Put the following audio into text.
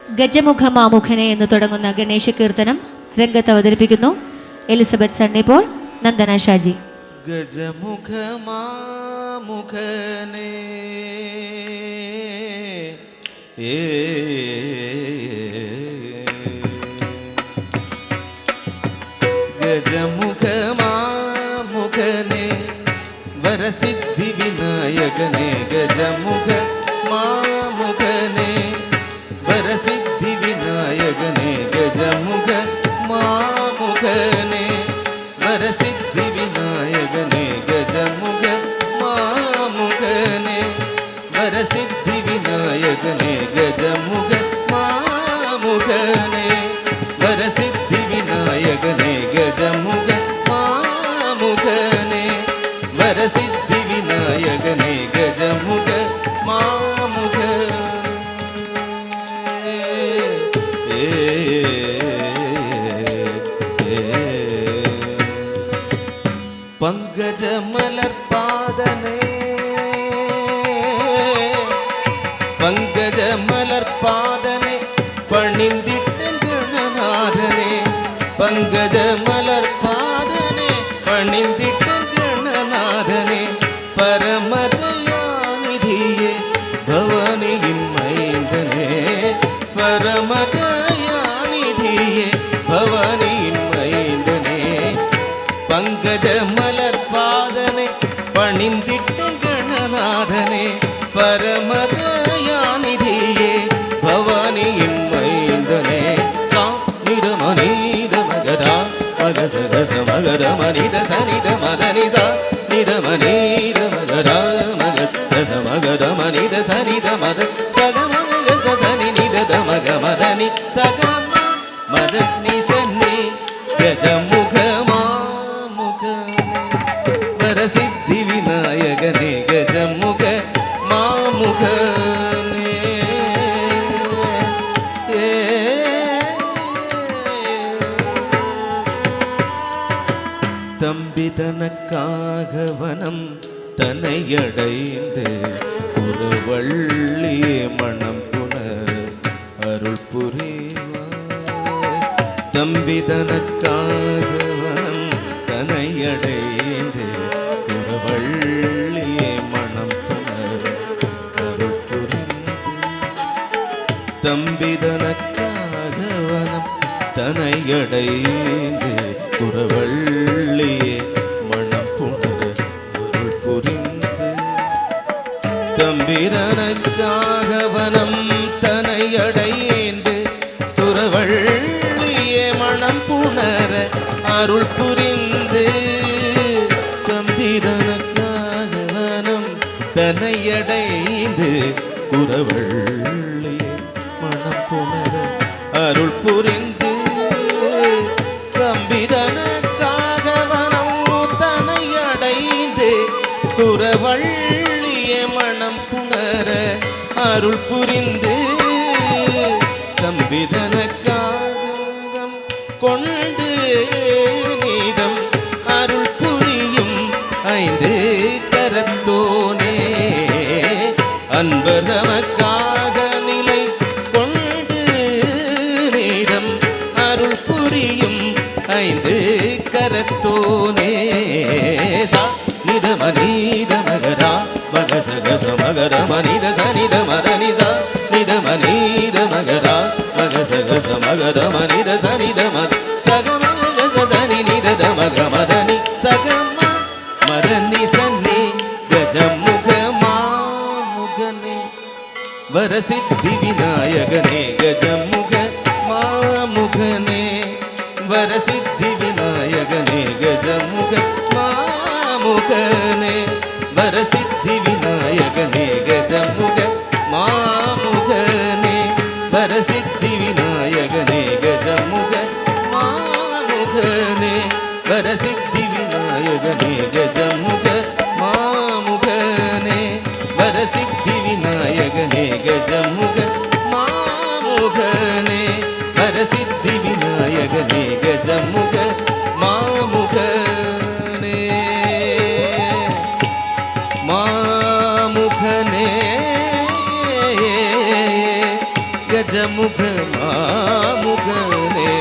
ഗജമുഖ മാമുഖനെ എന്ന് തുടങ്ങുന്ന ഗണേശ കീർത്തനം രംഗത്ത് അവതരിപ്പിക്കുന്നു എലിസബത്ത് സണ്ണി പോൾ, നന്ദന ഷാജി. ഗജമുഖ മാമുഖനെ ഗജമുഖ മാമുഖനെ വരസിദ്ധി വിനായകനെ ഗജമുഖ മാമുഖനെ വരസിദ്ധി വിനായകനെ ഗജമുഖ മാമുഖനെ വരസിദ്ധി വിനായകനെ ഗജമുഖ മാമുഖനെ വരസിദ്ധി വിനായകനെ ഗജമുഖ മാമുഖനെ വരസിദ്ധി വിനായകനെ ഗജമുഖ മാമുഖനെ വരസിദ്ധി വിനായകനെ ഗജമുഖ മാമുഖനെ പങ്കജമലർപാദനേ പങ്കജമലർപാദനേ പണിന്തിട്ടൻ ഗണനാഥനെ പങ്കജമലർപാദനേ പണിന്തിട്ടൻ ഗണനാഥനെ പരമദയാനിധിയെ ഭവാനിயின் மைந்தனே பரமதயாநிதியே பவானியின் மைந்தனே பங்கஜமலர்பாதனை பணிந்திட்ட கணநாதனே பரமதயாநிதியே பவானியின் மைந்தனே சா நிதமனித மகதா மகசகச மகத மனித சனித மதனி சா நிதமனித மகதா மகச மகத மனித சனித மத சகமகச சனி நித மக மதனி சகம மதனி சன்னி கஜமுக வரசித்தி விநாயகனே கஜமுக மாமுகனே தம்பிதனக்காக வனம் தனையடைந்து குருவள்ளியே மணம் புணர் அருள் புரிவாய் தம்பிதனக்காக வனம் தனையடைந்து குருவள்ளியே மணம் புணர் அருள் புரிந்து தம்பிதனக்காக வனம் தனையடைந்து குருவள்ளியே மணம் புணர் அருள் புரிந்து தம்பிதனக்காக வனம் தனையடைந்து குருவள்ளியே மணம் புணர அருள் புரிந்து தம்பிதனக்காக வனம் தனையடைந்து குரவள்ளியே மணம் புணர அருள் புரிந்து தம்பிதனக்காக வனம் தனையடைந்து குரவள்ளியே மணம் புணர அருள் புரிந்து தம்பிதனக்காக கொண்டு நீதம் அருள் புரியும் ஐந்து கரத்தோனே அன்பர் தமக்காக நிலை கொண்டு நீதம் அருள் புரியும் ஐந்து கரத்தோனே சா நிதமனித மகரா மகசகச மகர மனித சனித மதனி சா நிதமனித மகரா மகசகச மகர மனித சனித மத சகமகச சனி நித மக மதனி சகம மதனி சன்னி கஜமுக மாமுகனே வரசித்தி விநாயகனே கஜமுக மாமுகனே வரசித்தி விநாயகனே கஜமுக மாமுகனே வரசித்தி விநாயகனே கஜமுக மாமுகனே வரசித்தி விநாயகனே கஜமுக மாமுகனே வரசித்தி விநாயகனே கஜமுக மாமுகனே வரசித்தி விநாயகனே கஜமுக மாமுகனே வரசித்தி விநாயகனே கஜமுக மாமுகனே மாமுகனே கஜமுக மாமுகனே